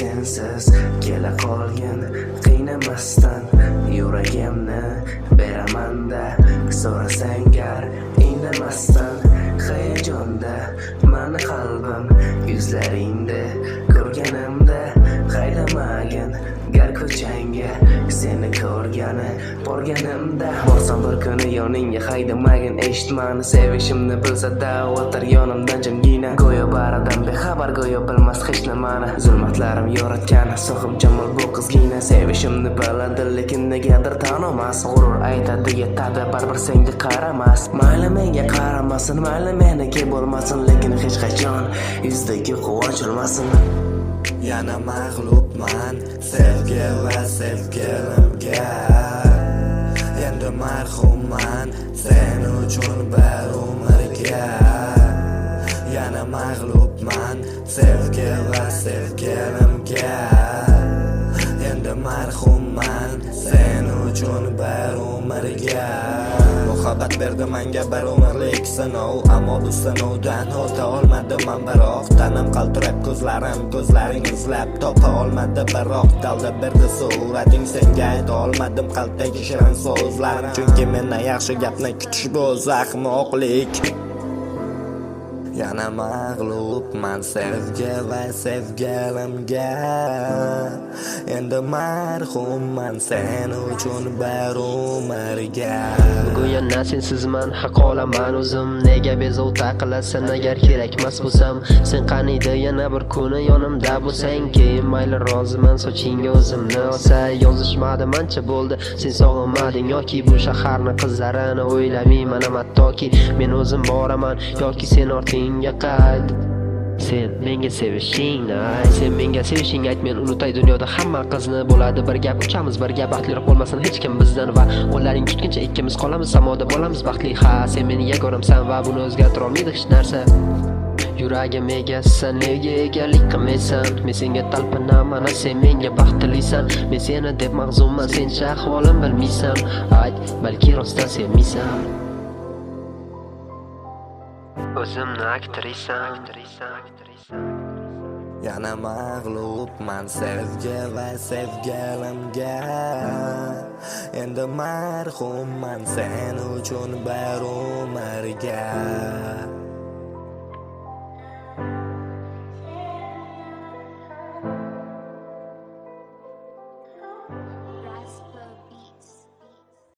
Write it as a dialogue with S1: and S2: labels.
S1: sensiz kela qolgin qiynamasdan yuragimni beramanda so'rasang gar indamasdan hayajonda mani qalbim yuzlaringda ko'rganimda haydamagin gar ko'changga seni ko'rgani borganimda borsam bir kuni yoningga haydamagin eshitmani sevishimni bilsa-da o'tir yonimdan jimgina go'yo baradan bexabar go'yo bilmas hech nimani zulmatlarim yoratgan sohib jamol bu qizgina sevishimni biladi lekin negadir tanimas g'urur aytadi yetadi baribir senga qaramas mayli menga qaramasin mayli meniki bo'lmasin lekin hech qachon yuzdagi quvonch o'lmasin.
S2: Yana mag'lubman sevgi va sevgilimga, endi marhumman sen uchun bir umrga. Yana mag'lubman sevgi va sevgilimga, endi marhumman sen uchun bir umrga. Muhabbat berdi menga bir umrlik sinov, ammo bu sinovdan o'ta olmadim men biroq tanam qaltirab ko'zlaring izlab topa olmadi biroq dalda berdi surating senga ayta olmadim qalbdagi shirin so'zlarim chunki mendan yaxshi gapni kutish bu ahmoqlik. Yana mag'lubman sevgi va sevgilimga, endi marhumman sen uchun bir umrga.
S3: Bugun yana sensizman haq olaman o'zim, nega bezovta qilasan agar kerakmas bo'lsam. Sen qaniydi yana bir kuni yonimda bo'lsang, keyin mayli roziman sochingga o'zimni olsa. Yozishmadim ancha bo'ldi sen sog'inmading yoki bu shaharni qizlarini o'ylamayman hattoki men o'zim boraman yoki sen ortingga qayt. Sen menga sevishingni ayt, sen menga sevishingni ayt, men unutay dunyoda hamma qizni bo'ladi bir gap, uchamiz birga baxtliroq bo'lmasin hech kim bizdan va qo'llaring tutguncha ikkimiz qolamiz samoda bo'lamiz baxtli. Ha, sen meni yagonamsan va buni o'zgartira olmaydi hech narsa. Yuragim egasisan, nega egalik qilmaysan? Men senga talpinaman, sen menga baxtlisan. Men seni deb mag'zumman, sencha ahvolim bilmaysan. Ayt, balki rostdan sevmaysan. O'zimni aktrisan.
S2: Yana mag'lubman sevgi va sevgilimga, endi marhumman sen uchun bir umrga.